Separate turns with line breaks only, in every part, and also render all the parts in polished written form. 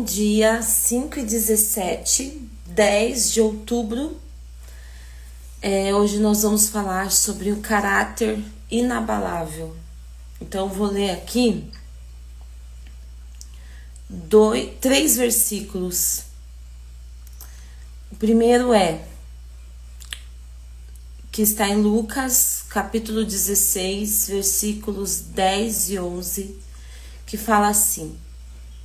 Bom dia, 5h17, 10 de outubro. Hoje nós vamos falar sobre o caráter inabalável. Então, eu vou ler aqui 3 versículos. O primeiro que está em Lucas, capítulo 16, versículos 10 e 11, que fala assim: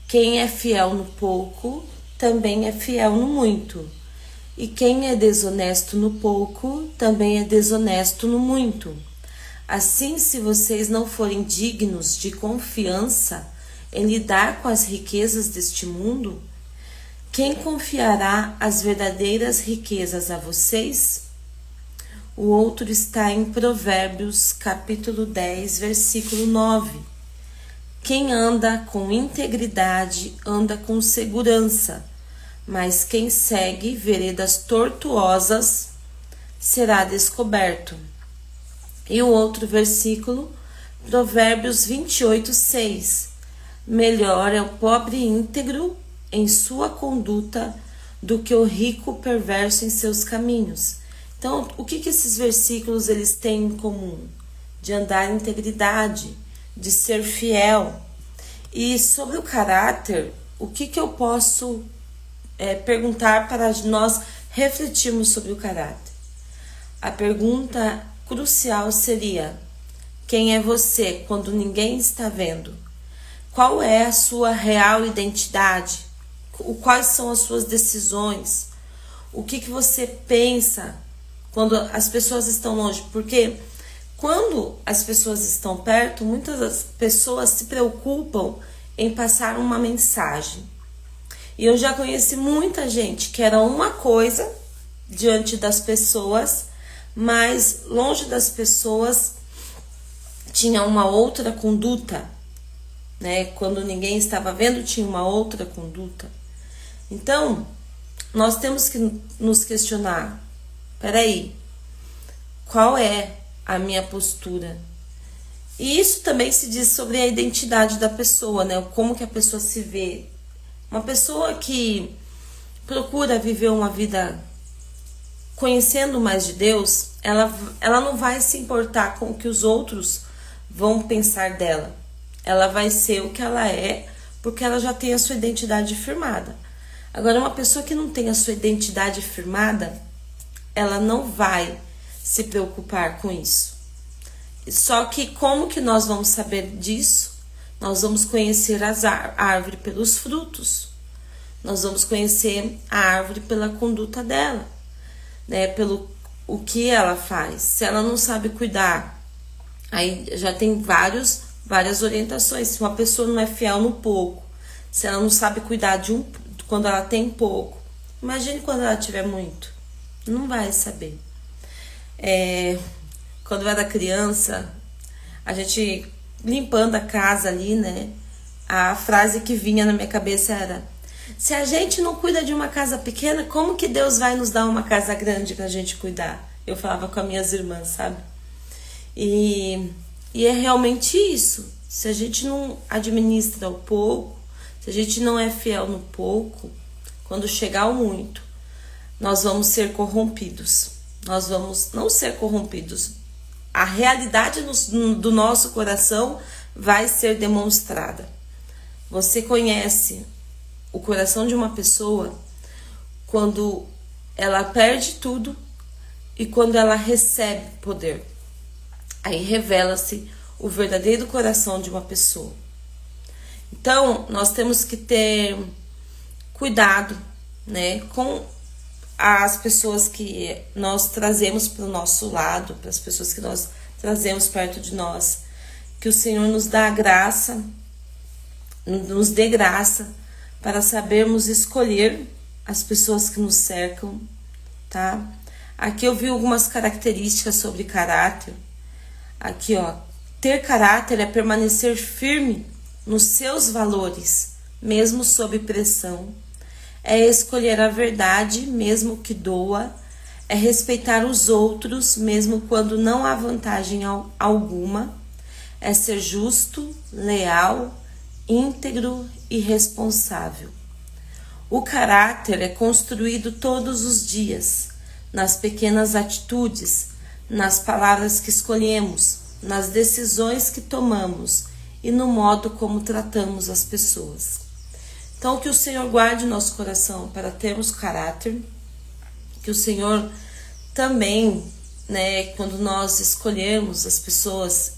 quem é fiel no pouco, também é fiel no muito. E quem é desonesto no pouco, também é desonesto no muito. Assim, se vocês não forem dignos de confiança em lidar com as riquezas deste mundo, quem confiará as verdadeiras riquezas a vocês? O outro está em Provérbios, capítulo 10, versículo 9. Quem anda com integridade anda com segurança, mas quem segue veredas tortuosas será descoberto. E o outro versículo, Provérbios 28, 6. Melhor é o pobre íntegro em sua conduta do que o rico perverso em seus caminhos. Então, o que esses versículos eles têm em comum? De andar em integridade, de ser fiel. E sobre o caráter, o que eu posso perguntar para nós refletirmos sobre o caráter? A pergunta crucial seria: quem é você quando ninguém está vendo? Qual é a sua real identidade? Quais são as suas decisões? O que você pensa quando as pessoas estão longe? Porque quando as pessoas estão perto, muitas das pessoas se preocupam em passar uma mensagem. E eu já conheci muita gente que era uma coisa diante das pessoas, mas longe das pessoas tinha uma outra conduta, né? Quando ninguém estava vendo, tinha uma outra conduta. Então, nós temos que nos questionar: peraí, qual é a minha postura? E isso também se diz sobre a identidade da pessoa, né? Como que a pessoa se vê. Uma pessoa que procura viver uma vida conhecendo mais de Deus, ela não vai se importar com o que os outros vão pensar dela. Ela vai ser o que ela é, porque ela já tem a sua identidade firmada. Agora, uma pessoa que não tem a sua identidade firmada, ela não vai se preocupar com isso. Só que como que nós vamos saber disso? Nós vamos conhecer a árvore pelos frutos. Nós vamos conhecer a árvore pela conduta dela, né? Pelo o que ela faz. Se ela não sabe cuidar, aí já tem várias orientações. Se uma pessoa não é fiel no pouco, se ela não sabe cuidar quando ela tem pouco, imagine quando ela tiver muito. Não vai saber. Quando eu era criança, a gente limpando a casa ali, né? A frase que vinha na minha cabeça era: se a gente não cuida de uma casa pequena, como que Deus vai nos dar uma casa grande pra gente cuidar? Eu falava com as minhas irmãs, sabe? E é realmente isso. Se a gente não administra o pouco, se a gente não é fiel no pouco, quando chegar ao muito, nós vamos ser corrompidos. Nós vamos não ser corrompidos. A realidade do nosso coração vai ser demonstrada. Você conhece o coração de uma pessoa quando ela perde tudo e quando ela recebe poder. Aí revela-se o verdadeiro coração de uma pessoa. Então, nós temos que ter cuidado, né, com as pessoas que nós trazemos para o nosso lado, para as pessoas que nós trazemos perto de nós. Que o Senhor nos dê graça para sabermos escolher as pessoas que nos cercam, tá? Aqui eu vi algumas características sobre caráter. Aqui, ó, ter caráter é permanecer firme nos seus valores, mesmo sob pressão. É escolher a verdade, mesmo que doa. É respeitar os outros, mesmo quando não há vantagem alguma. É ser justo, leal, íntegro e responsável. O caráter é construído todos os dias, nas pequenas atitudes, nas palavras que escolhemos, nas decisões que tomamos e no modo como tratamos as pessoas. Então, que o Senhor guarde nosso coração para termos caráter, que o Senhor também, quando nós escolhermos as pessoas,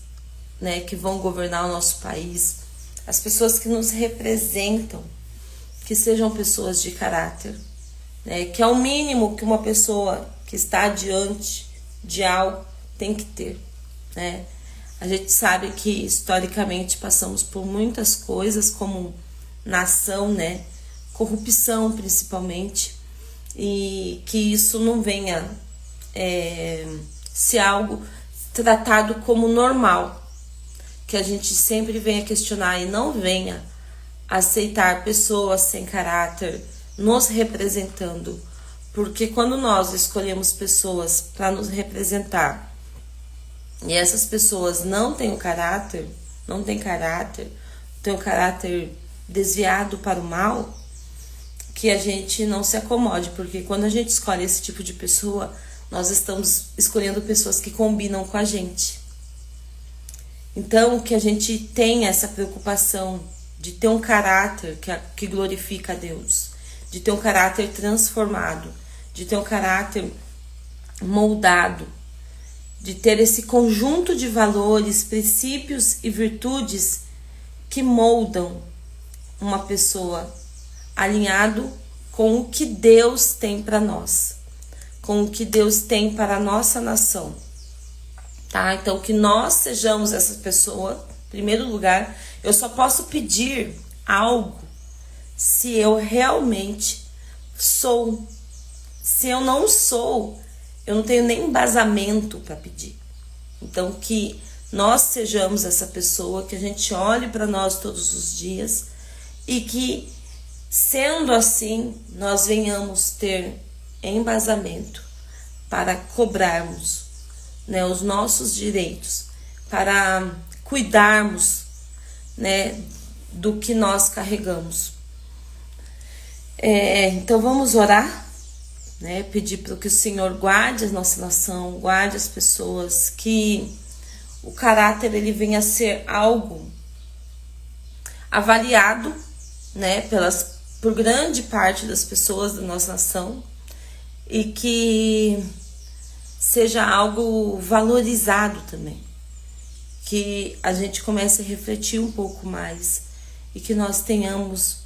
que vão governar o nosso país, as pessoas que nos representam, que sejam pessoas de caráter, que é o mínimo que uma pessoa que está diante de algo tem que ter, A gente sabe que historicamente passamos por muitas coisas como nação, corrupção principalmente, e que isso não venha ser algo tratado como normal, que a gente sempre venha questionar e não venha aceitar pessoas sem caráter nos representando, porque quando nós escolhemos pessoas para nos representar e essas pessoas não têm caráter desviado para o mal, que a gente não se acomode, porque quando a gente escolhe esse tipo de pessoa, nós estamos escolhendo pessoas que combinam com a gente. Então, que a gente tenha essa preocupação de ter um caráter que glorifica a Deus, de ter um caráter transformado, de ter um caráter moldado, de ter esse conjunto de valores, princípios e virtudes que moldam uma pessoa alinhado com o que Deus tem para nós, com o que Deus tem para a nossa nação, tá? Então, que nós sejamos essa pessoa. Em primeiro lugar, eu só posso pedir algo se eu realmente sou. Se eu não sou, eu não tenho nem embasamento para pedir. Então, que nós sejamos essa pessoa, que a gente olhe para nós todos os dias e que, sendo assim, nós venhamos ter embasamento para cobrarmos, os nossos direitos, para cuidarmos, do que nós carregamos. Então vamos orar, pedir para que o Senhor guarde a nossa nação, guarde as pessoas, que o caráter ele venha a ser algo avaliado, por grande parte das pessoas da nossa nação, e que seja algo valorizado também, que a gente comece a refletir um pouco mais e que nós tenhamos,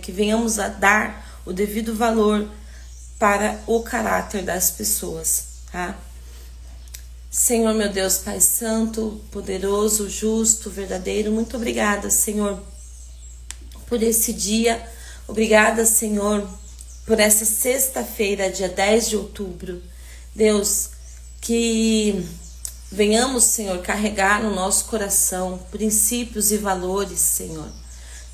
que venhamos a dar o devido valor para o caráter das pessoas, tá? Senhor, meu Deus, Pai Santo, poderoso, justo, verdadeiro, muito obrigada, Senhor, por esse dia. Obrigada, Senhor, por essa sexta-feira, dia 10 de outubro. Deus, que venhamos, Senhor, carregar no nosso coração princípios e valores, Senhor.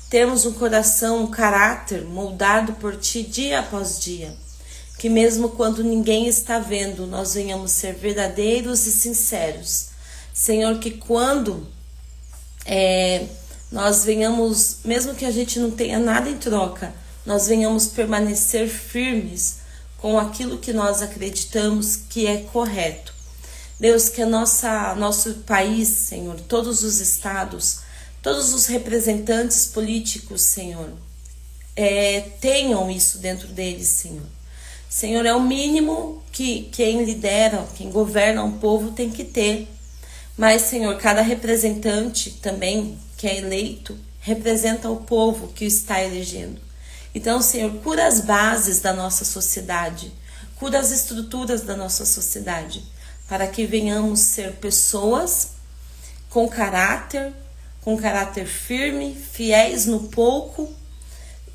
Termos um coração, um caráter moldado por Ti dia após dia. Que mesmo quando ninguém está vendo, nós venhamos ser verdadeiros e sinceros. Senhor, que quando nós venhamos, mesmo que a gente não tenha nada em troca, nós venhamos permanecer firmes com aquilo que nós acreditamos que é correto. Deus, que nosso país, Senhor, todos os estados, todos os representantes políticos, Senhor, tenham isso dentro deles, Senhor. Senhor, é o mínimo que quem lidera, quem governa um povo tem que ter. Mas, Senhor, cada representante também que é eleito representa o povo que o está elegendo. Então, Senhor, cura as bases da nossa sociedade, cura as estruturas da nossa sociedade, para que venhamos ser pessoas com caráter firme, fiéis no pouco,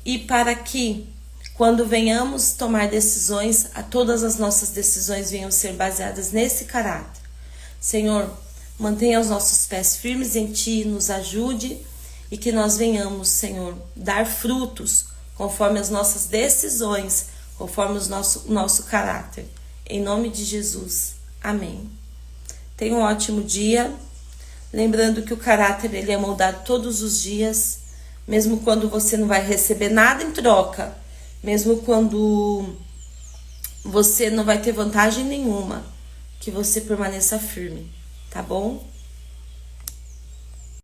e para que, quando venhamos tomar decisões, todas as nossas decisões venham ser baseadas nesse caráter. Senhor, mantenha os nossos pés firmes em Ti, nos ajude, e que nós venhamos, Senhor, dar frutos conforme as nossas decisões, conforme o nosso caráter. Em nome de Jesus. Amém. Tenha um ótimo dia. Lembrando que o caráter ele é moldado todos os dias, mesmo quando você não vai receber nada em troca, mesmo quando você não vai ter vantagem nenhuma, que você permaneça firme, tá bom?